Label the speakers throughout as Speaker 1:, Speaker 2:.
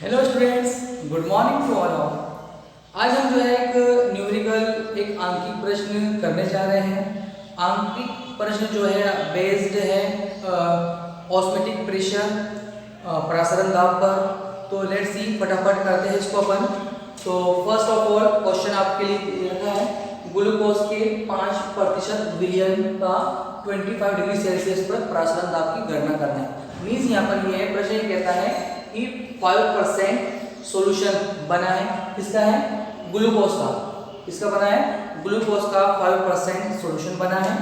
Speaker 1: Hello students, good morning to all of. आज हम जो है एक न्यूमेरिकल एक आंकिक प्रश्न करने जा रहे हैं। आंकिक प्रश्न जो है बेस्ड है ऑस्मोटिक प्रेशर प्रसारण दाब पर। तो लेट्स सी, फटाफट करते हैं इसको अपन। तो फर्स्ट ऑफ ऑल क्वेश्चन आपके लिए रखा है, ग्लूकोज के 5% विलयन का 25 डिग्री सेल्सियस पर प्रसारण दाब की गणना करना है। मीन्स यहाँ पर ये है, प्रश्न कहता है कि 5% सॉल्यूशन बना है, किसका है, ग्लूकोज का। किसका बना है, ग्लूकोज का 5% सॉल्यूशन बना है।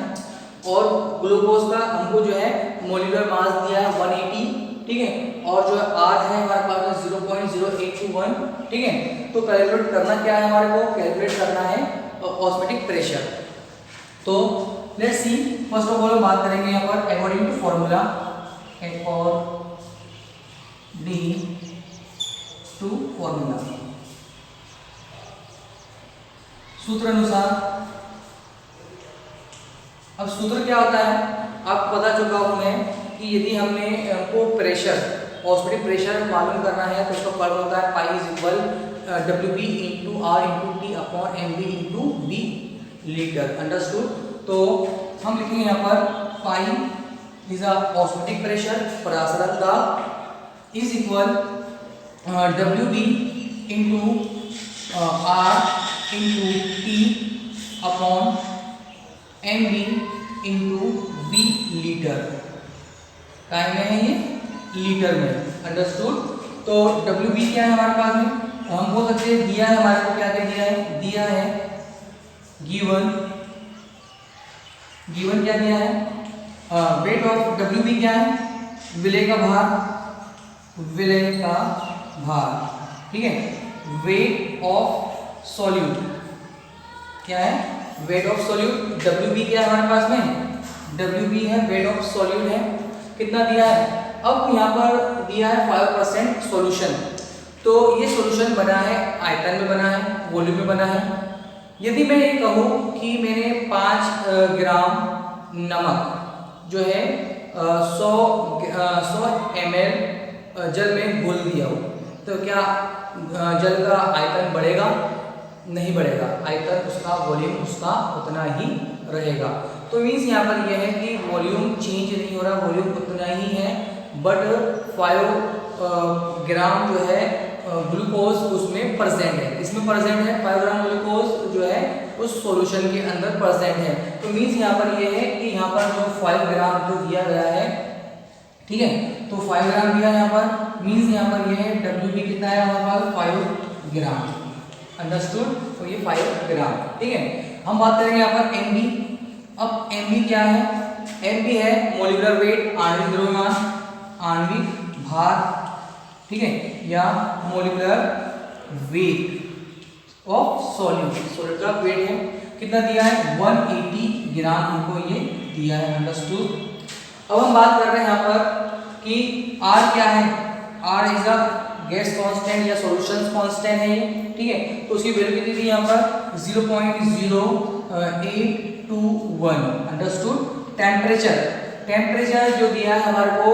Speaker 1: और ग्लूकोज का हमको जो है मोलिकुलर मास दिया है 180, ठीक है। और जो है R है हमारे पास में 0.0821, ठीक है। तो कैलकुलेट करना क्या है, हमारे को कैलकुलेट करना है ऑस्मोटिक प्रेशर। तो let's see, first of all बात करेंगे यहाँ पर अकॉर्डिंग टू फॉर्मूला फॉर्मूला सूत्र अनुसार। अब सूत्र क्या होता है, आपको पता चुका हूं मैं कि यदि हमने को प्रेशर ऑस्मोटिक प्रेशर मालूम करना है तो उसका फॉर्मूला होता है pi is equal WP × R × T upon MV × V litre. Understood. तो हम लिखेंगे यहाँ पर pi is a osmotic pressure प्रसारण दाब is equal WB × R × T upon MV × V litre. काय में है ये, लीटर में। अंडरस्टूड। तो WB क्या है हमारे पास में, हम बोल सकते हैं दिया है हमारे को, क्या क्या दिया है, दिया है गिवन क्या दिया है, वेट ऑफ WB क्या है, विलय का भार, ठीक है। वेट ऑफ सॉल्यूट क्या है, वेट ऑफ सॉल्यूट WB क्या है हमारे पास में, WB है वेट ऑफ सॉल्यूट है, कितना दिया है। अब यहाँ पर दिया है 5% सॉल्यूशन। तो ये सॉल्यूशन बना है आयतन में, बना है वॉल्यूम में, बना है। यदि मैं ये कहूँ कि मैंने 5 ग्राम नमक जो है 100 ml जल में घोल दिया हो, तो क्या जल का आयतन बढ़ेगा, नहीं बढ़ेगा। आयतन उसका, वॉल्यूम उसका उतना ही रहेगा। तो मीन्स यहाँ पर यह है कि वॉल्यूम चेंज नहीं हो रहा, वॉल्यूम उतना ही है, बट 5 ग्राम जो है ग्लूकोज उसमें प्रेजेंट है। इसमें प्रेजेंट है 5 ग्राम ग्लूकोज जो है उस सॉल्यूशन के अंदर प्रेजेंट है। तो मीन्स यहाँ पर यह है कि यहाँ पर जो 5 ग्राम जो दिया गया है, ठीक है, तो 5 ग्राम दिया यहाँ पर। मीन्स यहाँ पर यह है WB कितना है हमारे पास, 5 ग्राम। अंडरस्टूड। तो ये 5 ग्राम, ठीक है। हम बात करेंगे यहाँ पर MB। अब MB क्या है, MB है मोलिकुलर वेट, आणविक द्रव्यमान, आणविक भार, ठीक है, या molecular weight of solute. Solute का वेट है, कितना दिया है, 180 ग्राम हमको ये दिया है। अंडरस्टूड। अब हम बात कर रहे हैं यहाँ पर कि R क्या है, R is a gas constant या सॉल्यूशन कांस्टेंट है ये, ठीक है। तो उसकी वैल्यू कितनी दी यहाँ पर, 0.0821। अंडरस्टूड। टेम्परेचर जो दिया है हमारे को,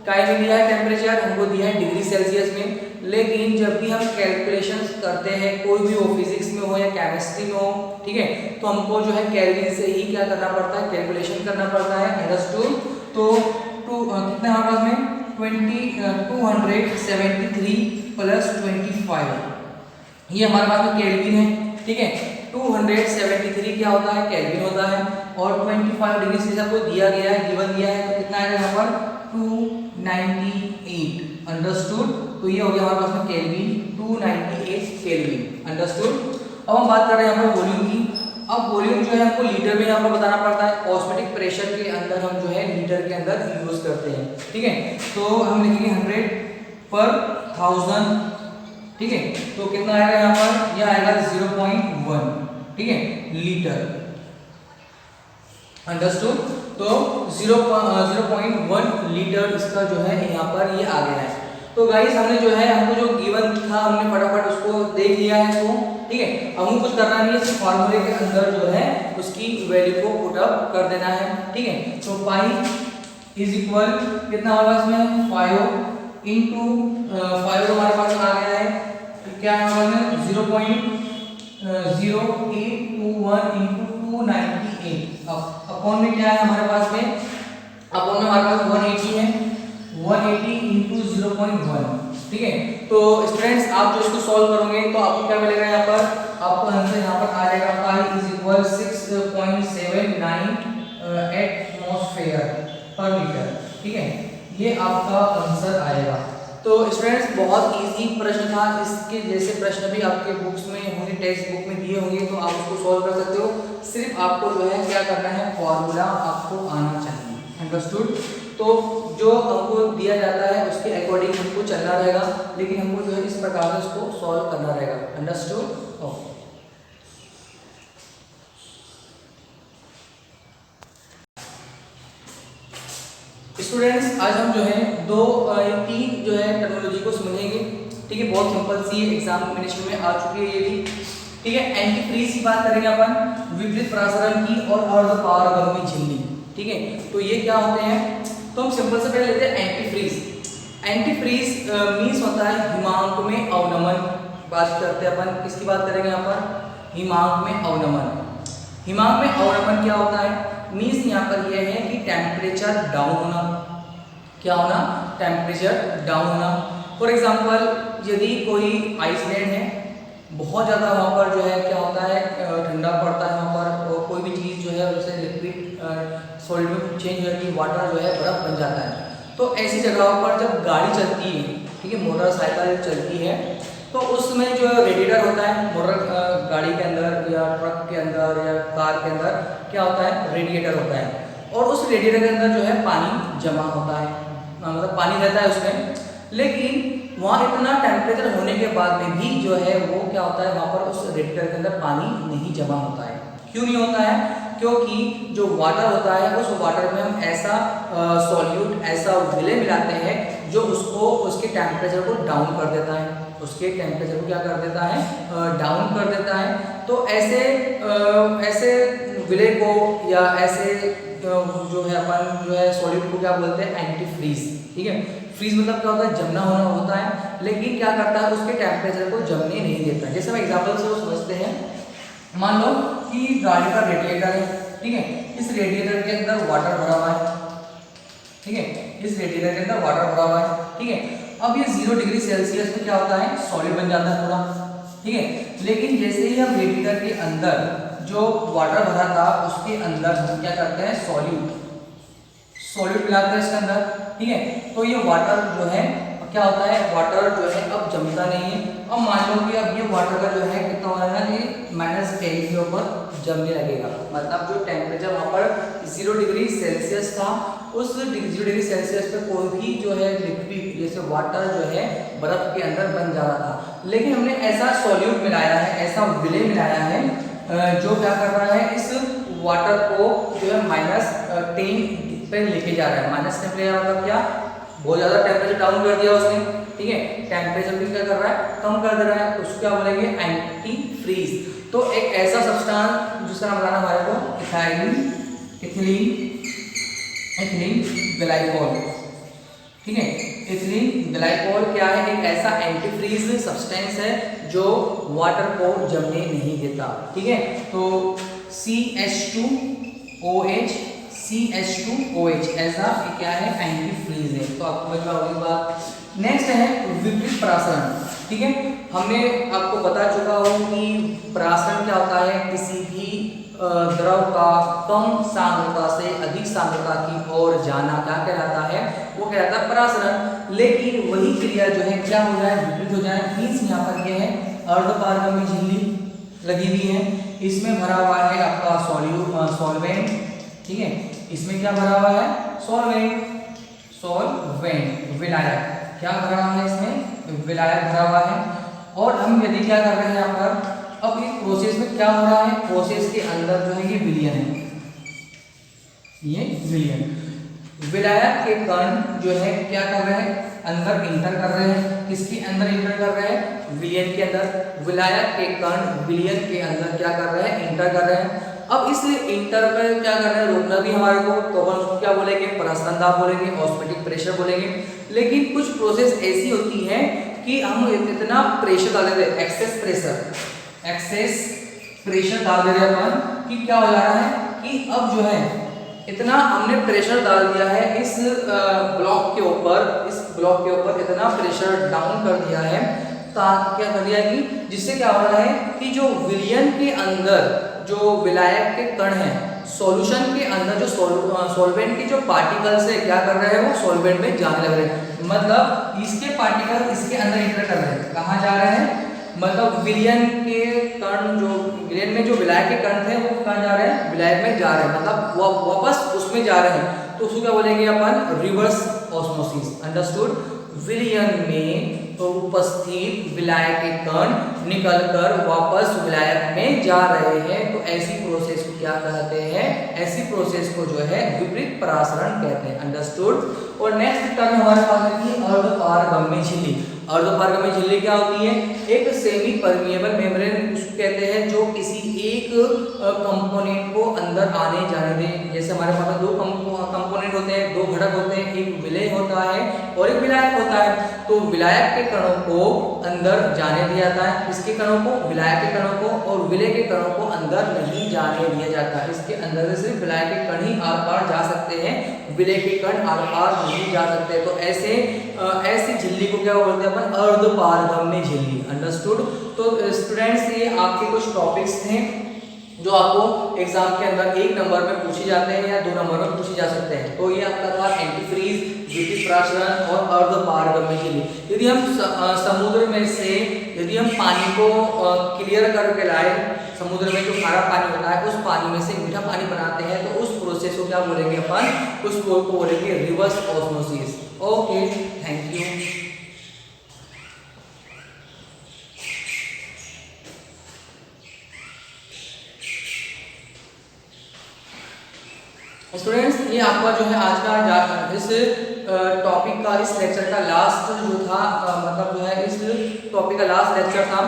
Speaker 1: काय में दिया है टेम्परेचर, हमको दिया है डिग्री सेल्सियस में। लेकिन जब भी हम कैलकुलेशंस करते हैं, कोई भी हो, फिजिक्स में हो या केमिस्ट्री में हो, ठीक है, तो हमको जो है केल्विन से ही क्या करना पड़ता है, कैलकुलेशन करना पड़ता है। अंडरस्टूड। तो कितना हमारे पास में 273 + 25, ये हमारे पास में केल्विन है, ठीक है। 273 क्या होता है, केल्विन होता है। और 25 डिग्री सेल्सियस को दिया गया है, गिवन दिया है, तो कितना आएगा यहाँ पर 298। अंडरस्टूड। तो ये हो गया हमारे पास में केल्विन, 298 केल्विन। अंडरस्टूड। अब हम बात कर रहे हैं यहाँ पर वॉल्यूम की। अब वॉल्यूम जो है हमको लीटर में यहाँ पर बताना पड़ता है। ऑस्मोटिक प्रेशर के अंदर हम जो है लीटर के अंदर यूज करते हैं, ठीक है। तो हम लिखेंगे 100/1000, ठीक है। तो कितना आएगा यहाँ पर, यह आएगा 0.1, ठीक है, लीटर। अंडरस्टूड। तो 0.1 लीटर इसका जो है यहाँ पर ये आ गया है। तो गाइस हमने जो है, हमको जो गिवन था हमने फटाफट उसको देख लिया है इसको, ठीक है। अब हमको कुछ करना नहीं है, सिर्फ फार्मूले के अंदर जो है उसकी वैल्यू को पुट अप कर देना है, ठीक है। तो पाई इज इक्वल कितना होगा इसमें, 5 इंटू 5 हमारे पास आ गया है, क्या है हमारे 0.0821 इंटू 298 अपॉन में क्या है हमारे पास में, अपॉन में हमारे पास 180 है, 180 इंटू 0.1। ठीक है, तो स्टूडेंट्स आप जो इसको सॉल्व करोगे तो आपको क्या मिलेगा, यहाँ पर आपको आंसर यहाँ पर आ जाएगा पाई इज इक्वल 6.79 एटमॉस्फेयर पर लीटर। ठीक है, ये आपका आंसर आएगा। तो स्टूडेंट्स बहुत इजी प्रश्न था, इसके जैसे प्रश्न भी आपके बुक्स में होंगे, टेक्स्ट बुक में दिए होंगे, तो आप उसको सॉल्व कर सकते हो। सिर्फ आपको जो है क्या करना है, फॉर्मूला आपको आना चाहिए। अंडरस्टूड? तो जो हमको दिया जाता है उसके अकॉर्डिंग हमको चलना रहेगा, लेकिन हमको जो है इस प्रकार से इसको सॉल्व करना रहेगा। अंडरस्टूड? ओके। स्टूडेंट्स आज हम जो है तीन जो है टेक्नोलॉजी को समझेंगे। ठीक है, बहुत सिंपल सी एग्जामिनेशन में आ चुकी है ये भी। ठीक है, एंटी फ्रीज की बात करेंगे अपन, विपरीत प्रसारण की और अर्धपारगम्य झिल्ली। ठीक है, तो ये क्या होते हैं, तो हम सिंपल से पहले लेते हैं antifreeze. Antifreeze means होता है हिमांक में अवनमन। बात करते हैं अपन, किसकी बात करेंगे यहाँ पर, हिमांक में अवनमन। हिमांक में अवनमन क्या होता है, मीन्स यहाँ पर यह है कि टेम्परेचर डाउन होना। क्या होना, टेम्परेचर डाउन होना। फॉर एग्जांपल यदि कोई आइसलैंड है, बहुत ज़्यादा वहाँ पर जो है क्या होता है, ठंडा पड़ता है वहाँ पर, और कोई भी चीज़ जो है उससे लिक्विड सॉलिड में चेंज हो जाती है, वाटर जो है बर्फ बन जाता है। तो ऐसी जगहों पर जब गाड़ी चलती है, ठीक है, मोटरसाइकिल चलती है, तो उसमें जो रेडिएटर होता है मोटर गाड़ी के अंदर या ट्रक के अंदर या कार के अंदर क्या होता है, रेडिएटर होता है, और उस रेडिएटर के अंदर जो है पानी जमा होता है, मतलब पानी रहता है उसमें। लेकिन वहाँ इतना टेम्परेचर होने के बाद में भी जो है वो क्या होता है, वहाँ पर उस रेडिएटर के अंदर पानी नहीं जमा होता है। क्यों नहीं होता है, क्योंकि जो वाटर होता है उस वाटर में हम ऐसा सॉल्यूट, ऐसा विलय मिलाते हैं जो उसको उसके टेम्परेचर को डाउन कर देता है, उसके टेम्परेचर को क्या कर देता है, डाउन कर देता है। तो ऐसे विलय को या ऐसे जो है अपन जो है सॉलिड को क्या बोलते हैं, एंटी फ्रीज। ठीक है, फ्रीज मतलब क्या होता है, जमना होना होता है, लेकिन क्या करता है उसके टेम्परेचर को जमने नहीं देता है। जैसे हम एग्जांपल से वो समझते हैं, मान लो कि गाड़ी का रेडिएटर है, ठीक है, इस रेडिएटर के अंदर वाटर भरा हुआ है, ठीक है, इस रेडिएटर के अंदर वाटर भरा हुआ है, ठीक है। अब ये 0 डिग्री सेल्सियस में क्या होता है, सॉलिड बन जाता है पूरा, ठीक है। लेकिन जैसे ही हम रेडिएटर के अंदर जो वाटर भरा था उसके अंदर हम क्या करते हैं, सॉल्यूट मिलाते हैं इसके अंदर, ठीक है। तो ये वाटर जो है क्या होता है, वाटर जो है अब जमता नहीं है। अब मान लो कि अब ये वाटर का जो है कितना हो रहा है, ये -10 के ऊपर जमने लगेगा। मतलब जो टेम्परेचर वहाँ पर 0 डिग्री सेल्सियस था, उस 0 डिग्री सेल्सियस पे कोई भी जो है लिक्विड जैसे वाटर जो है बर्फ के अंदर बन जा रहा था। लेकिन हमने ऐसा सॉल्यूट मिलाया है, ऐसा विलय मिलाया है जो क्या कर रहा है, इस वाटर को जो है -10 पे लेके जा रहा है। -10 पे मतलब क्या, बहुत ज़्यादा टेम्परेचर डाउन कर दिया उसने, ठीक है, टेम्परेचर भी क्या कर रहा है, कम कर दे रहा है, उसको क्या बोलेंगे, एंटी फ्रीज। तो एक ऐसा सब्सटेंस जिसका नाम बताना हमारे को इथिलीन ग्लाइकोल, ठीक है। इथिलीन ग्लाइकोल क्या है, एक ऐसा एंटी फ्रीज सब्सटेंस है जो वाटर को जमने नहीं देता, ठीक है। तो CH2OH ऐसा क्या है, एंटी फ्रीज है। तो आपको समझ में होगी बात। नेक्स्ट है विपरीत परासरण, ठीक है। हमने आपको बता चुका हूँ कि परासरण क्या होता है, किसी भी द्रव का कम सांद्रता से अधिक सांद्रता की ओर जाना क्या कहलाता है, वो कहलाता है परासरण। लेकिन वही क्रिया जो है क्या हो जाए, विपरीत हो जाए। मीन्स यहाँ पर यह है अर्धपारगम्य झिल्ली लगी हुई है, इसमें भरा हुआ है आपका सॉल्वेंट, ठीक है। इसमें क्या भरा हुआ है, सॉल्वेंट विलायक, क्या भरा हुआ है, इसमें विलायक भरा हुआ है। और हम यदि क्या कर रहे हैं यहाँ पर, अब इस प्रोसेस में क्या हो रहा है, प्रोसेस के अंदर जो है ये विलयन है, ये विलयन। विलायक के कण जो है क्या कर रहे हैं, अंदर इंटर कर रहे हैं। किसके अंदर इंटर कर रहे हैं, विलयन के अंदर। विलायक के कण विलयन के अंदर क्या कर रहे हैं, इंटर कर रहे हैं। अब इस इंटर पे क्या करना है, रोकना भी हमारे को, तो अपन उसको क्या बोलेंगे, परस्पर दाब बोलेंगे, ऑस्मोटिक प्रेशर बोलेंगे। लेकिन कुछ प्रोसेस ऐसी होती है कि हम इतना प्रेशर डाल देते हैं, एक्सेस प्रेशर डाल देते हैं अपन, कि क्या हो जा रहा है कि अब जो है इतना हमने प्रेशर डाल दिया है इस ब्लॉक के ऊपर, इतना प्रेशर डाउन कर दिया है, क्या कर दिया है कि जिससे क्या हो रहा है कि जो विलयन के अंदर जो विलायक के कण हैं, सॉल्यूशन के अंदर जो सॉल्वेंट के जो पार्टिकल्स है क्या कर रहे हैं, वो सॉल्वेंट में जाने लग रहे हैं। मतलब इसके पार्टिकल इसके अंदर एंटर कर रहे हैं, कहाँ जा रहे हैं, मतलब विलयन के कण, जो विलयन में जो विलायक के कण थे वो कहाँ जा रहे हैं, विलायक में जा रहे हैं, मतलब वो वापस उसमें जा रहे हैं। तो उसको क्या बोलेंगे अपन, रिवर्स ऑस्मोसिस। अंडरस्टूड। विलयन में उपस्थित विलायक के कण निकलकर वापस विलायक में जा रहे हैं, तो ऐसी प्रोसेस को क्या कहते हैं, ऐसी प्रोसेस को जो है विपरीत परासरण कहते हैं। अंडरस्टूड। और नेक्स्ट टर्म हमारे पास है अर्धपारगम्य झिल्ली। अर्धपारगम्य झिल्ली क्या होती है, एक सेमी परमिएबल मेम्ब्रेन उसको कहते हैं जो किसी एक कंपोनेंट को अंदर आने जाने दे। जैसे हमारे पास दो कंपोनेंट होते हैं, दो घटक होते हैं, एक विलेय होता है और एक विलायक होता है। तो विलायक के कणों को अंदर जाने दिया जाता है, इसके कणों को, विलायक के कणों को, और विलेय के कणों को अंदर नहीं जाने दिया जाता। इसके अंदर से सिर्फ विलायक के कण ही आर पार जा सकते हैं, विलेय के कण आर पार नहीं जा सकते। तो ऐसी झिल्ली को क्या बोलते हैं अपन, अर्धपारगम्य झिल्ली। अंडरस्टूड। तो स्टूडेंट्स, ये आपके कुछ टॉपिक्स थे जो आपको एग्जाम के अंदर 1 नंबर में पूछे जाते हैं या 2 नंबर में पूछे जा सकते हैं। तो ये आपका था एंटीफ्रीज, विपरीत परासरण और अर्धपारगम्य झिल्ली। यदि हम समुद्र में से यदि हम पानी को क्लियर करके लाए, समुद्र में जो खारा पानी होता है उस पानी में से मीठा पानी बनाते हैं, तो उस प्रोसेस को क्या बोलेंगे अपन, उस को बोलेंगे reverse osmosis. Okay, thank you. Students, ये आपका जो है आज का इस टॉपिक का, इस लेक्चर का लास्ट जो था, मतलब जो है इस टॉपिक का लास्ट लेक्चर था।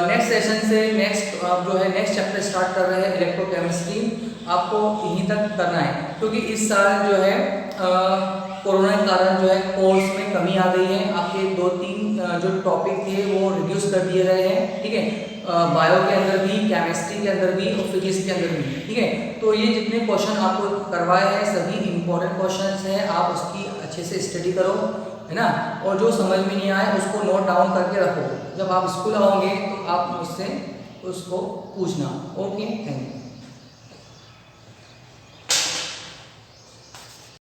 Speaker 1: नेक्स्ट सेशन से नेक्स्ट चैप्टर स्टार्ट कर रहे हैं, इलेक्ट्रोकेमिस्ट्री। आपको यहीं तक करना है, क्योंकि इस साल जो है कोरोना के कारण जो है कोर्स में कमी आ गई है। आपके 2-3 जो टॉपिक थे वो रिड्यूस कर दिए गए हैं, ठीक है, बायो के अंदर भी, केमिस्ट्री के अंदर भी और फिजिक्स के अंदर भी, ठीक है। तो ये जितने क्वेश्चन आपको करवाए हैं सभी इंपॉर्टेंट क्वेश्चंस हैं, आप उसकी अच्छे से स्टडी करो, है ना, और जो समझ में नहीं आए उसको नोट डाउन करके रखो। जब आप स्कूल आओगे तो आप मुझसे उसको पूछना। Okay, thank you.